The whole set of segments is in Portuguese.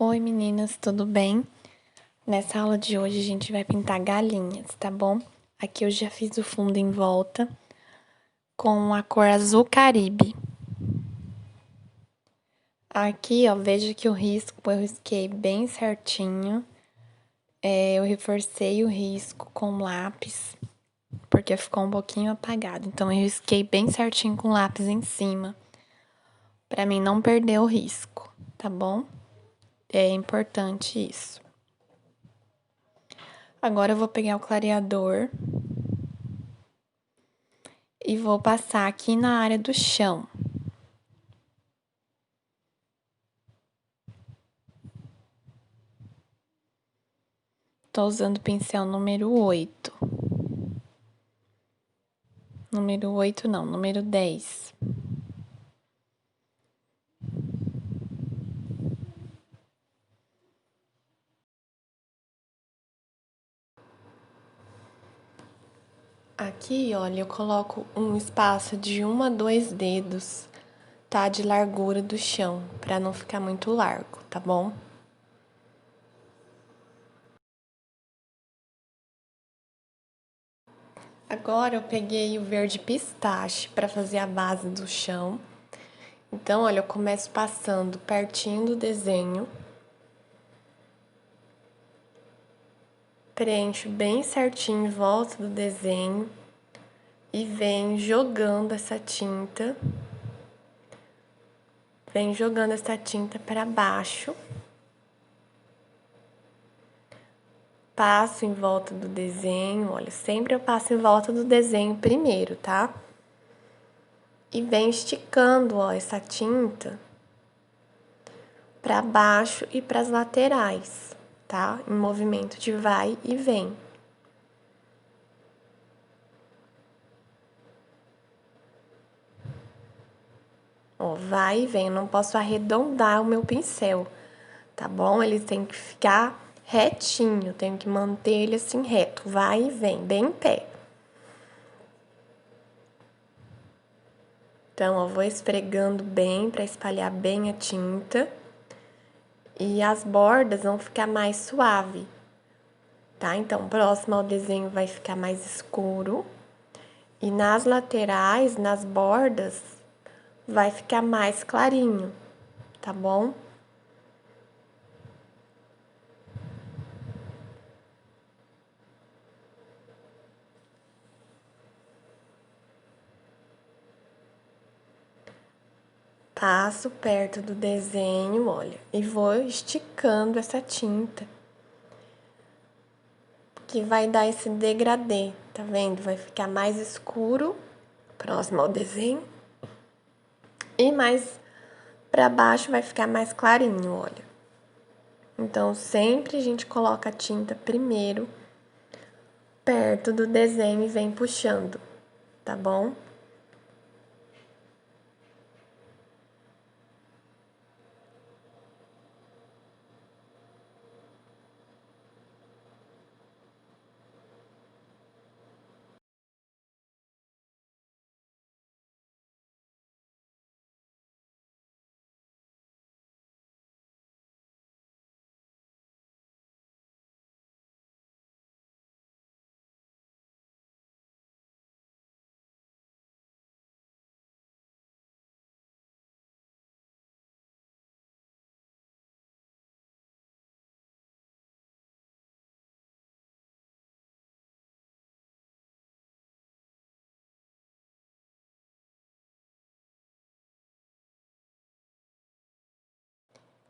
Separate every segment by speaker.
Speaker 1: Oi meninas, tudo bem? Nessa aula de hoje a gente vai pintar galinhas, tá bom? Aqui eu já fiz o fundo em volta com a cor azul caribe. Aqui, ó, veja que o risco eu risquei bem certinho. Eu reforcei o risco com lápis, porque ficou um pouquinho apagado. Então eu risquei bem certinho com lápis em cima, pra mim não perder o risco, tá bom? É importante isso. Agora eu vou pegar o clareador e vou passar aqui na área do chão. Tô usando o pincel número 8. Número 8 não, número 10. Aqui, olha, eu coloco um espaço de 1 a 2 dedos, tá? De largura do chão, pra não ficar muito largo, tá bom? Agora eu peguei o verde pistache pra fazer a base do chão. Então, olha, eu começo passando pertinho do desenho. Preencho bem certinho em volta do desenho e venho jogando essa tinta. Venho jogando essa tinta para baixo. Passo em volta do desenho, olha, sempre eu passo em volta do desenho primeiro, tá? E venho esticando, ó, essa tinta para baixo e para as laterais, tá? Em movimento de vai e vem. Ó, vai e vem, eu não posso arredondar o meu pincel, tá bom? Ele tem que ficar retinho, eu tenho que manter ele assim reto, vai e vem, bem em pé. Então, eu vou esfregando bem para espalhar bem a tinta. E as bordas vão ficar mais suave, tá? Então, próximo ao desenho vai ficar mais escuro. E nas laterais, nas bordas, vai ficar mais clarinho, tá bom? Passo perto do desenho, olha, e vou esticando essa tinta, que vai dar esse degradê, tá vendo? Vai ficar mais escuro, próximo ao desenho, e mais pra baixo vai ficar mais clarinho, olha. Então, sempre a gente coloca a tinta primeiro, perto do desenho e vem puxando, tá bom?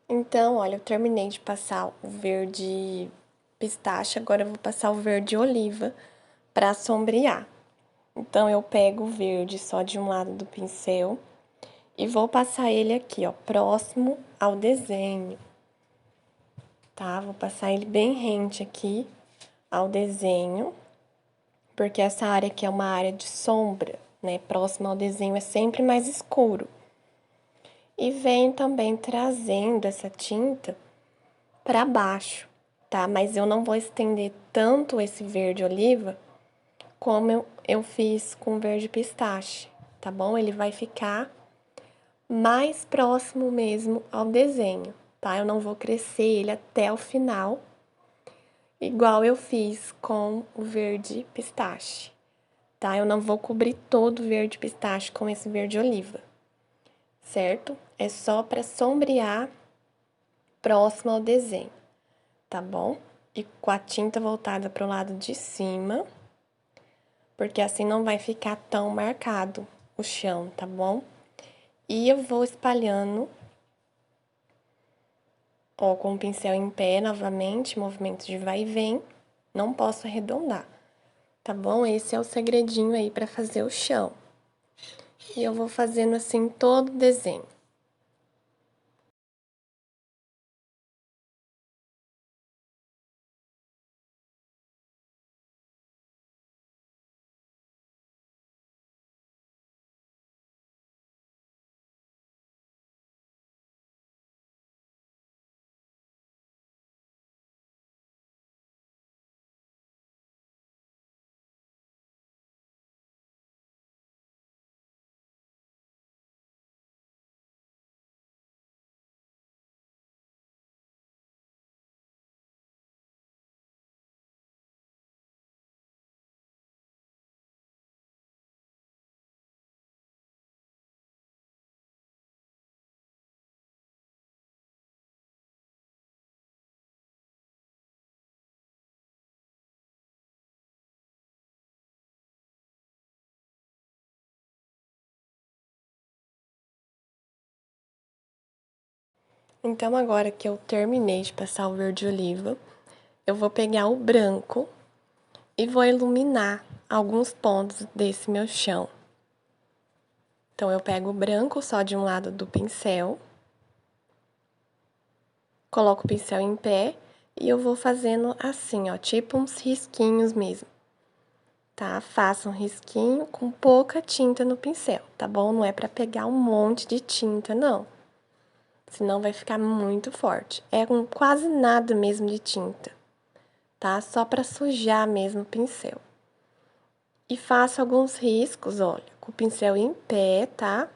Speaker 1: Então, olha, eu terminei de passar o verde pistache, agora eu vou passar o verde oliva pra sombrear. Então, eu pego o verde só de um lado do pincel e vou passar ele aqui, ó, próximo ao desenho, tá? Vou passar ele bem rente aqui ao desenho, porque essa área aqui é uma área de sombra, né? Próximo ao desenho é sempre mais escuro. E venho também trazendo essa tinta para baixo, tá? Mas eu não vou estender tanto esse verde oliva como eu fiz com verde pistache, tá bom? Ele vai ficar mais próximo mesmo ao desenho, tá? Eu não vou crescer ele até o final, igual eu fiz com o verde pistache, tá? Eu não vou cobrir todo o verde pistache com esse verde oliva, certo? É só para sombrear próximo ao desenho, tá bom? E com a tinta voltada para o lado de cima, porque assim não vai ficar tão marcado o chão, tá bom? E eu vou espalhando, ó, com o pincel em pé novamente, movimento de vai e vem, não posso arredondar, tá bom? Esse é o segredinho aí para fazer o chão. E eu vou fazendo assim todo o desenho. Então, agora que eu terminei de passar o verde oliva, eu vou pegar o branco e vou iluminar alguns pontos desse meu chão. Então, eu pego o branco só de um lado do pincel, coloco o pincel em pé e eu vou fazendo assim, ó, tipo uns risquinhos mesmo, tá? Faça um risquinho com pouca tinta no pincel, tá bom? Não é pra pegar um monte de tinta, não. Senão vai ficar muito forte. É com quase nada mesmo de tinta, tá? Só pra sujar mesmo o pincel. E faço alguns riscos, olha, com o pincel em pé, tá?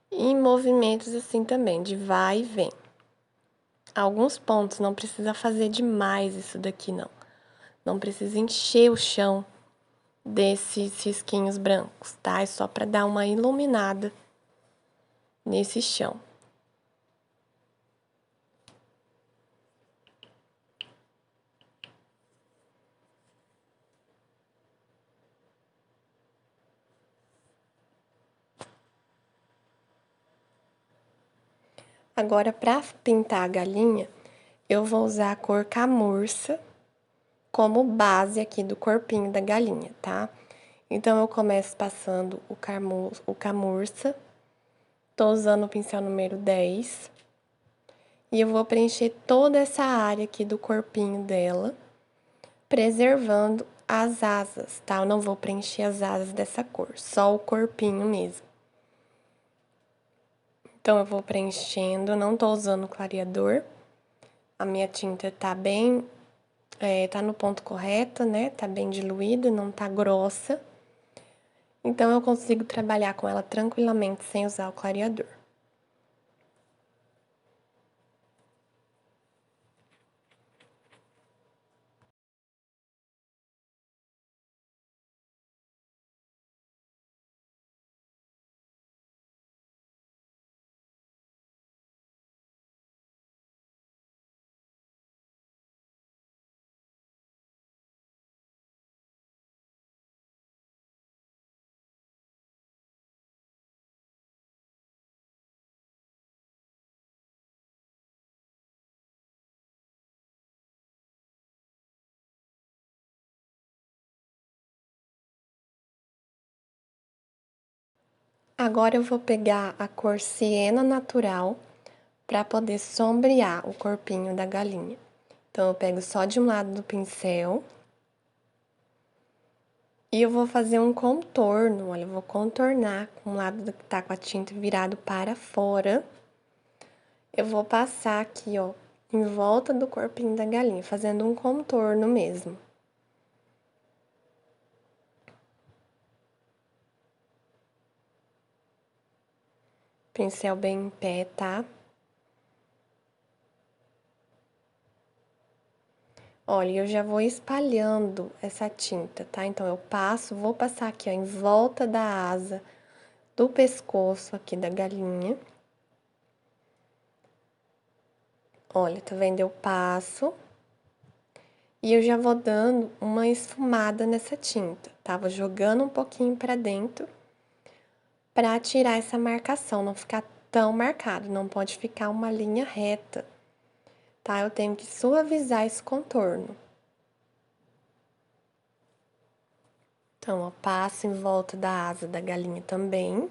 Speaker 1: E em movimentos assim também, de vai e vem. Alguns pontos não precisa fazer demais isso daqui, não. Não precisa encher o chão desses risquinhos brancos, tá? É só pra dar uma iluminada nesse chão. Agora, pra pintar a galinha, eu vou usar a cor camurça como base aqui do corpinho da galinha, tá? Então, eu começo passando o camurça, tô usando o pincel número 10, e eu vou preencher toda essa área aqui do corpinho dela, preservando as asas, tá? Eu não vou preencher as asas dessa cor, só o corpinho mesmo. Então, eu vou preenchendo, não tô usando clareador, a minha tinta tá bem, tá no ponto correto, né? Tá bem diluída, não tá grossa. Então, eu consigo trabalhar com ela tranquilamente sem usar o clareador. Agora eu vou pegar a cor siena natural para poder sombrear o corpinho da galinha. Então, eu pego só de um lado do pincel e eu vou fazer um contorno. Olha, eu vou contornar com o lado que tá com a tinta virado para fora. Eu vou passar aqui, ó, em volta do corpinho da galinha, fazendo um contorno mesmo. Pincel bem em pé, tá? Olha, eu já vou espalhando essa tinta, tá? Então, eu vou passar aqui, ó, em volta da asa, do pescoço aqui da galinha. Olha, tá vendo? Eu passo e eu já vou dando uma esfumada nessa tinta, tá? Vou jogando um pouquinho pra dentro pra tirar essa marcação, não ficar tão marcado, não pode ficar uma linha reta, tá? Eu tenho que suavizar esse contorno. Então, ó, passo em volta da asa da galinha também.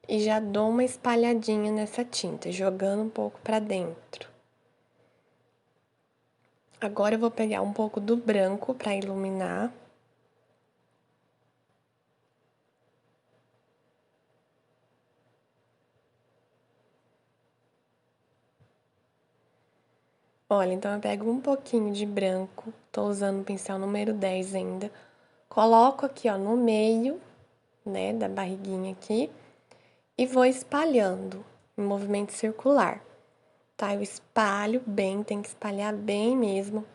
Speaker 1: E já dou uma espalhadinha nessa tinta, jogando um pouco pra dentro. Agora eu vou pegar um pouco do branco pra iluminar. Olha, então eu pego um pouquinho de branco, tô usando o pincel número 10 ainda. Coloco aqui, ó, no meio, né, da barriguinha aqui. E vou espalhando em movimento circular, tá? Eu espalho bem, tem que espalhar bem mesmo,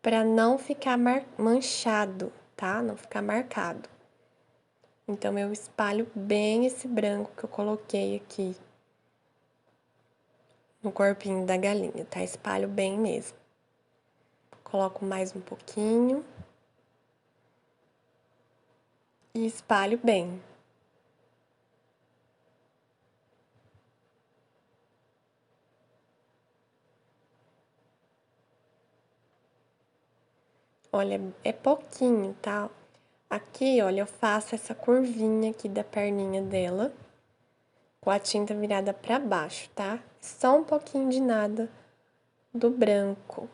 Speaker 1: pra não ficar manchado, tá? Não ficar marcado. Então, eu espalho bem esse branco que eu coloquei aqui no corpinho da galinha, tá? Espalho bem mesmo. Coloco mais um pouquinho. E espalho bem. Olha, é pouquinho, tá? Aqui, olha, eu faço essa curvinha aqui da perninha dela, com a tinta virada pra baixo, tá? Só um pouquinho de nada do branco.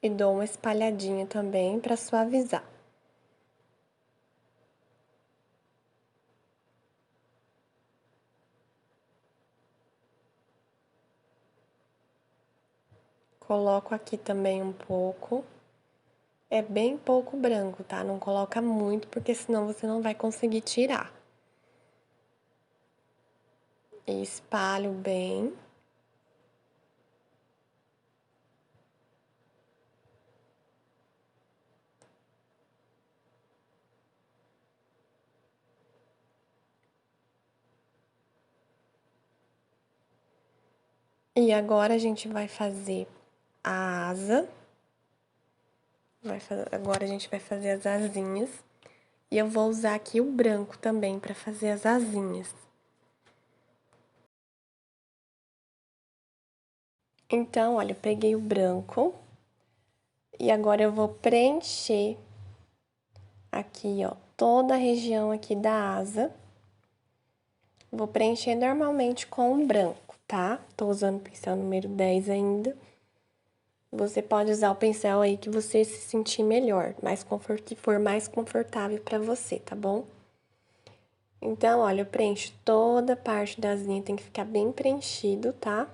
Speaker 1: E dou uma espalhadinha também pra suavizar. Coloco aqui também um pouco. É bem pouco branco, tá? Não coloca muito, porque senão você não vai conseguir tirar. E espalho bem. E agora a gente vai fazer a asa. Agora a gente vai fazer as asinhas. E eu vou usar aqui o branco também pra fazer as asinhas. Então, olha, eu peguei o branco. E agora eu vou preencher aqui, ó, toda a região aqui da asa. Vou preencher normalmente com o branco, tá? Tô usando o pincel número 10 ainda. Você pode usar o pincel aí que você se sentir melhor, que for mais confortável pra você, tá bom? Então, olha, eu preencho toda a parte da asinha, tem que ficar bem preenchido, tá?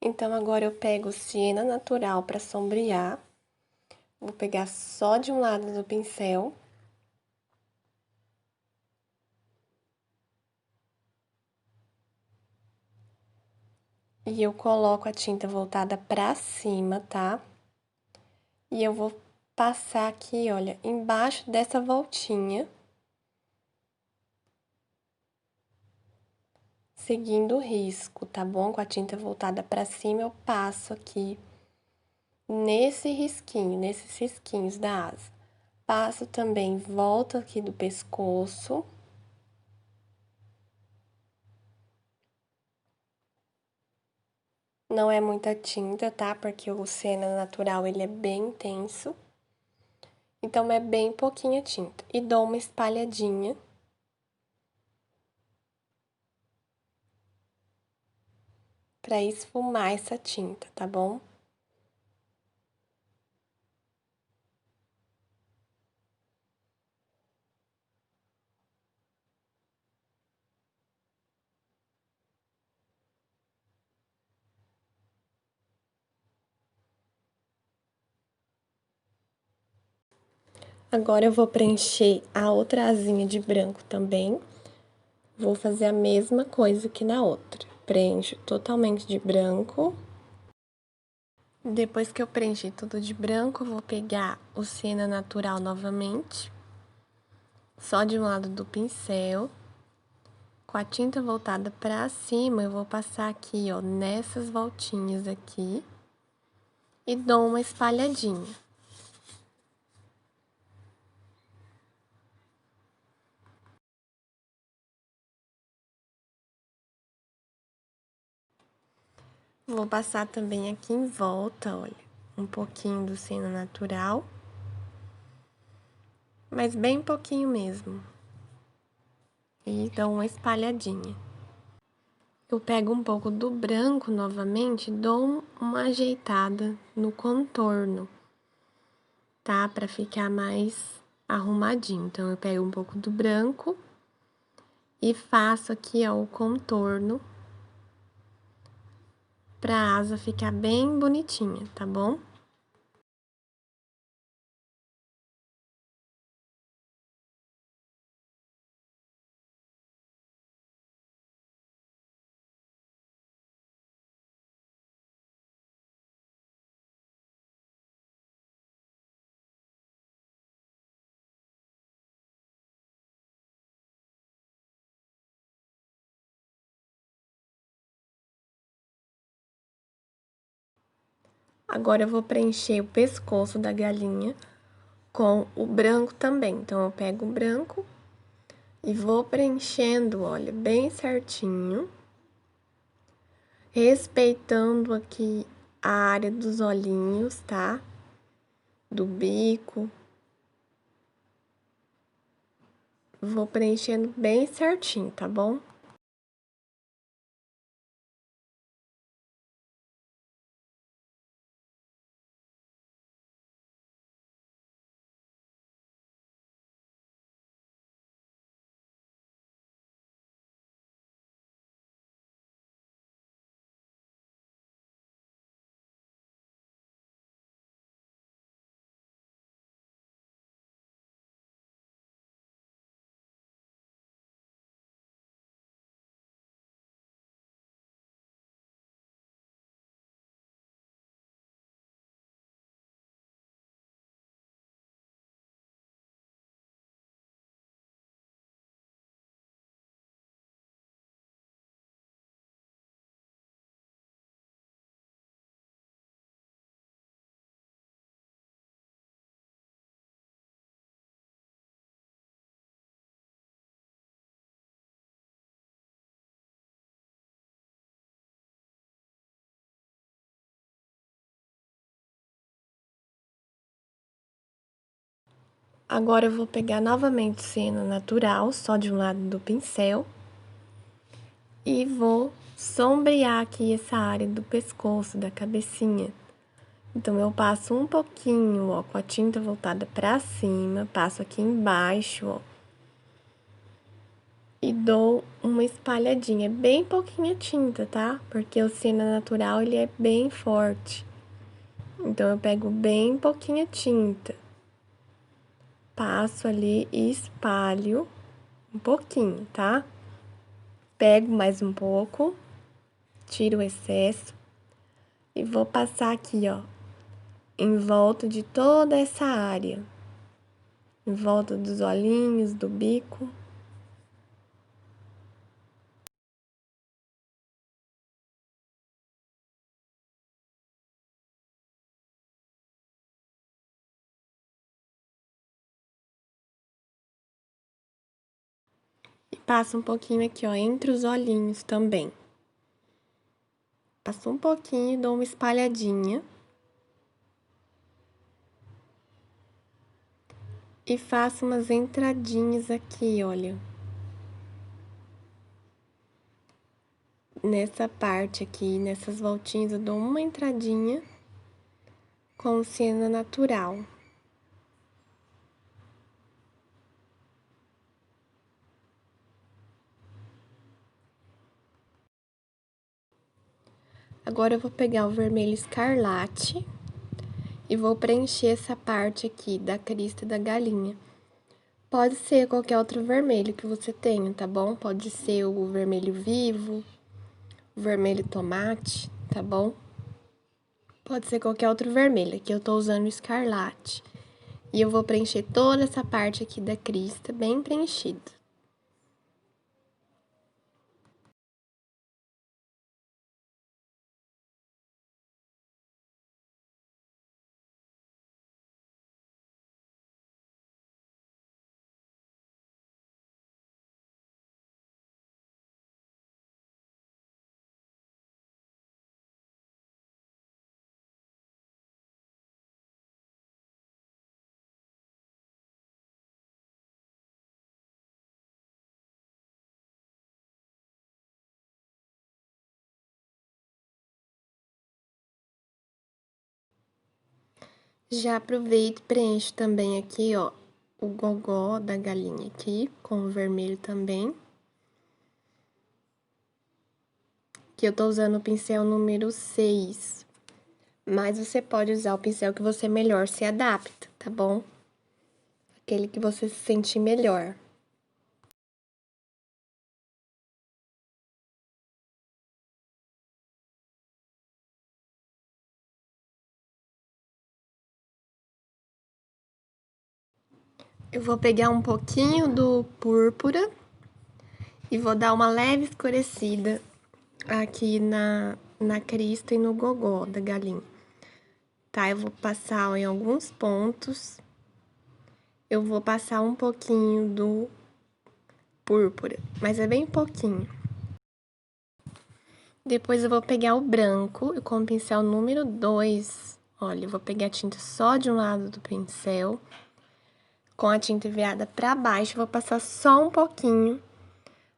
Speaker 1: Então, agora eu pego o siena natural pra sombrear. Vou pegar só de um lado do pincel. E eu coloco a tinta voltada pra cima, tá? E eu vou passar aqui, olha, embaixo dessa voltinha, seguindo o risco, tá bom? Com a tinta voltada pra cima, eu passo aqui nesse risquinho, nesses risquinhos da asa. Passo também em volta aqui do pescoço. Não é muita tinta, tá? Porque o siena natural, ele é bem intenso. Então, é bem pouquinha tinta. E dou uma espalhadinha. Pra esfumar essa tinta, tá bom? Agora eu vou preencher a outra asinha de branco também. Vou fazer a mesma coisa que na outra. Preencho totalmente de branco. Depois que eu preencher tudo de branco, eu vou pegar o siena natural novamente. Só de um lado do pincel. Com a tinta voltada pra cima, eu vou passar aqui, ó, nessas voltinhas aqui. E dou uma espalhadinha. Vou passar também aqui em volta, olha, um pouquinho do siena natural. Mas bem pouquinho mesmo. E dou uma espalhadinha. Eu pego um pouco do branco novamente e dou uma ajeitada no contorno, tá? Pra ficar mais arrumadinho. Então, eu pego um pouco do branco e faço aqui, ó, o contorno pra asa ficar bem bonitinha, tá bom? Agora, eu vou preencher o pescoço da galinha com o branco também. Então, eu pego o branco e vou preenchendo, olha, bem certinho. Respeitando aqui a área dos olhinhos, tá? Do bico. Vou preenchendo bem certinho, tá bom? Agora, eu vou pegar novamente siena natural, só de um lado do pincel. E vou sombrear aqui essa área do pescoço, da cabecinha. Então, eu passo um pouquinho, ó, com a tinta voltada pra cima, passo aqui embaixo, ó. E dou uma espalhadinha, bem pouquinha tinta, tá? Porque o siena natural, ele é bem forte. Então, eu pego bem pouquinha tinta. Passo ali e espalho um pouquinho, tá? Pego mais um pouco, tiro o excesso e vou passar aqui, ó, em volta de toda essa área. Em volta dos olhinhos, do bico. E passo um pouquinho aqui, ó, entre os olhinhos também. Passo um pouquinho, dou uma espalhadinha. E faço umas entradinhas aqui, olha. Nessa parte aqui, nessas voltinhas, eu dou uma entradinha com siena natural. Agora eu vou pegar o vermelho escarlate e vou preencher essa parte aqui da crista da galinha. Pode ser qualquer outro vermelho que você tenha, tá bom? Pode ser o vermelho vivo, o vermelho tomate, tá bom? Pode ser qualquer outro vermelho, aqui eu tô usando o escarlate. E eu vou preencher toda essa parte aqui da crista, bem preenchida. Já aproveito e preencho também aqui, ó, o gogó da galinha aqui, com o vermelho também. Que eu tô usando o pincel número 6. Mas você pode usar o pincel que você melhor se adapta, tá bom? Aquele que você se sentir melhor. Eu vou pegar um pouquinho do púrpura e vou dar uma leve escurecida aqui na crista e no gogó da galinha. Tá? Eu vou passar ó, em alguns pontos. Eu vou passar um pouquinho do púrpura, mas é bem pouquinho. Depois eu vou pegar o branco e com o pincel número 2, olha, eu vou pegar a tinta só de um lado do pincel, com a tinta virada pra baixo, vou passar só um pouquinho,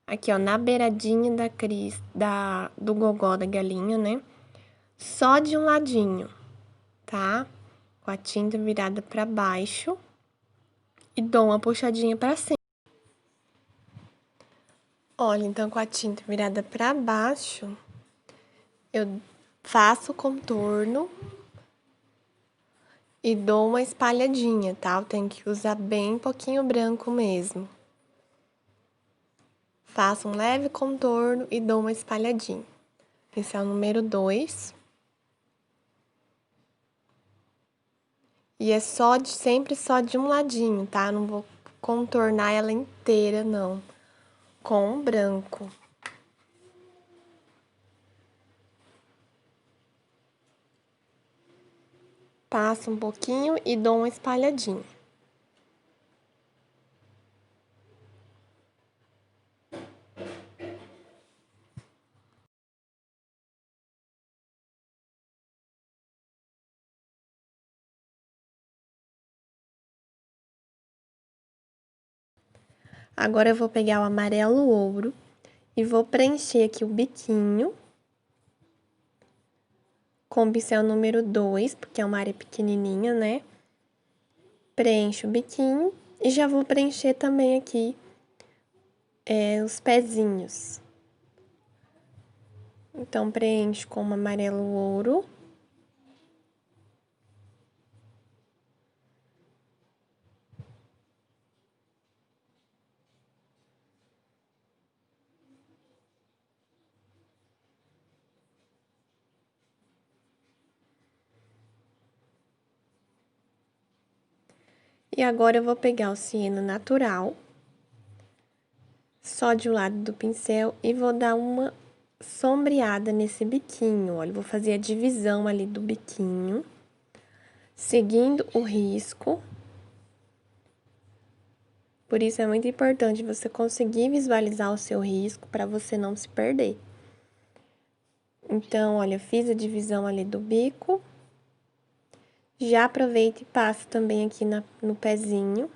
Speaker 1: aqui ó, na beiradinha do gogó da galinha, né? Só de um ladinho, tá? Com a tinta virada pra baixo e dou uma puxadinha pra cima. Olha, então com a tinta virada pra baixo, eu faço o contorno e dou uma espalhadinha, tá? Eu tenho que usar bem pouquinho branco mesmo. Faço um leve contorno e dou uma espalhadinha. Pincel número 2. E é sempre só de um ladinho, tá? Não vou contornar ela inteira, não. Com o branco. Passo um pouquinho e dou uma espalhadinha. Agora eu vou pegar o amarelo ouro e vou preencher aqui o biquinho com o pincel número 2, porque é uma área pequenininha, né? Preencho o biquinho e já vou preencher também aqui os pezinhos. Então, preencho com o amarelo ouro. E agora eu vou pegar o ciano natural, só de um lado do pincel, e vou dar uma sombreada nesse biquinho, olha, vou fazer a divisão ali do biquinho, seguindo o risco. Por isso é muito importante você conseguir visualizar o seu risco para você não se perder. Então, olha, fiz a divisão ali do bico. Já aproveito e passo também aqui no pezinho.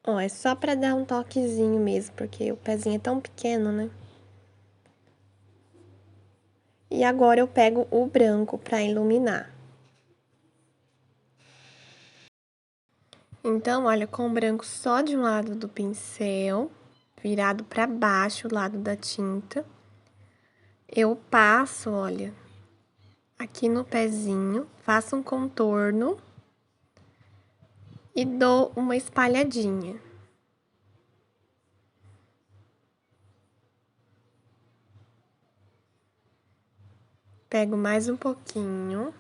Speaker 1: Ó, é só pra dar um toquezinho mesmo, porque o pezinho é tão pequeno, né? E agora eu pego o branco pra iluminar. Então, olha, com o branco só de um lado do pincel, virado pra baixo, o lado da tinta, eu passo, olha, aqui no pezinho, faço um contorno e dou uma espalhadinha. Pego mais um pouquinho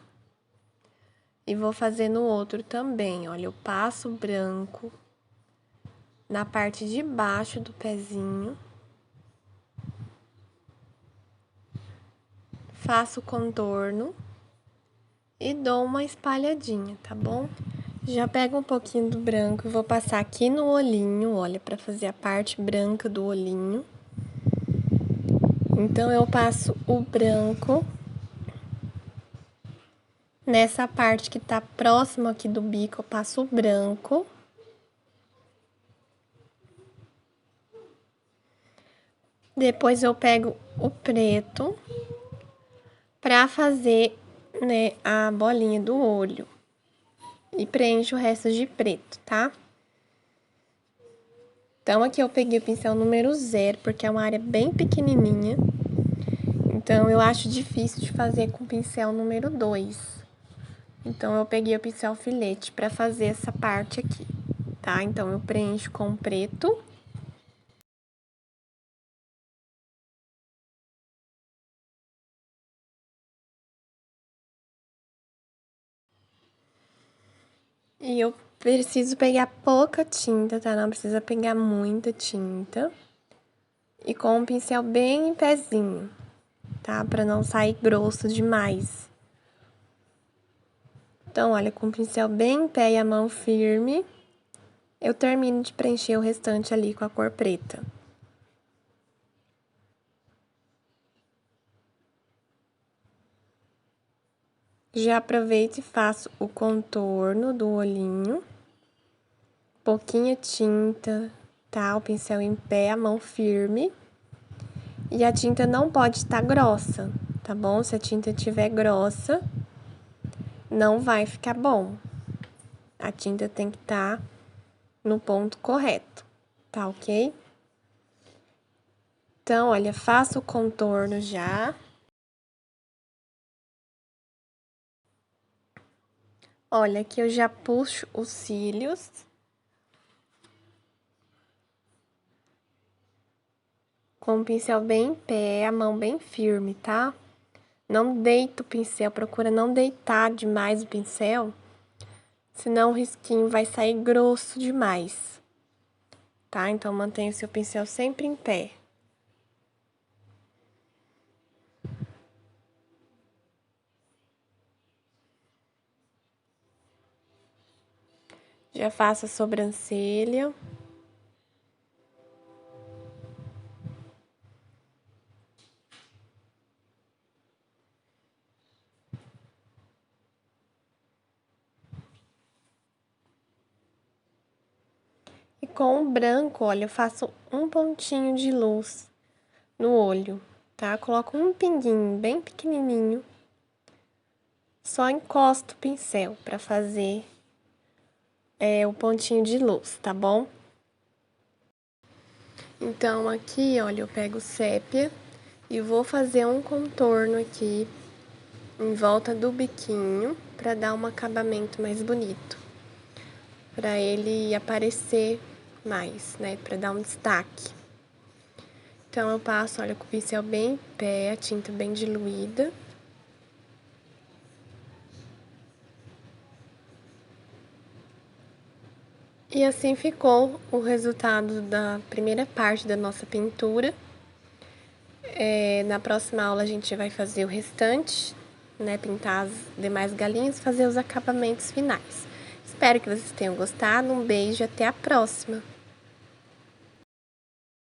Speaker 1: e vou fazer no outro também, olha, eu passo branco na parte de baixo do pezinho, faço o contorno e dou uma espalhadinha, tá bom? Já pego um pouquinho do branco e vou passar aqui no olhinho, olha, pra fazer a parte branca do olhinho. Então, eu passo o branco nessa parte que tá próximo aqui do bico, eu passo o branco. Depois, eu pego o preto pra fazer, né, a bolinha do olho. E preencho o resto de preto, tá? Então, aqui eu peguei o pincel número 0, porque é uma área bem pequenininha. Então, eu acho difícil de fazer com o pincel número 2. Então, eu peguei o pincel filete pra fazer essa parte aqui, tá? Então, eu preencho com preto. E eu preciso pegar pouca tinta, tá? Não precisa pegar muita tinta. E com um pincel bem em pezinho, tá? Pra não sair grosso demais. Então, olha, com o pincel bem em pé e a mão firme, eu termino de preencher o restante ali com a cor preta. Já aproveito e faço o contorno do olhinho. Pouquinha tinta, tá? O pincel em pé, a mão firme. E a tinta não pode estar grossa, tá bom? Se a tinta estiver grossa, não vai ficar bom. A tinta tem que estar no ponto correto, tá ok? Então, olha, faço o contorno já. Olha, aqui eu já puxo os cílios. Com o pincel bem em pé, a mão bem firme, tá? Não deita o pincel, procura não deitar demais o pincel, senão o risquinho vai sair grosso demais, tá? Então, mantenha o seu pincel sempre em pé. Já faço a sobrancelha. E com o branco, olha, eu faço um pontinho de luz no olho, tá? Coloco um pinguinho bem pequenininho. Só encosto o pincel pra fazer o pontinho de luz, tá bom? Então, aqui, olha, eu pego o sépia e vou fazer um contorno aqui em volta do biquinho pra dar um acabamento mais bonito. Pra ele aparecer mais, né? Pra dar um destaque. Então, eu passo, olha, com o pincel bem em pé, a tinta bem diluída. E assim ficou o resultado da primeira parte da nossa pintura. Na próxima aula a gente vai fazer o restante, né? Pintar as demais galinhas e fazer os acabamentos finais. Espero que vocês tenham gostado. Um beijo e até a próxima!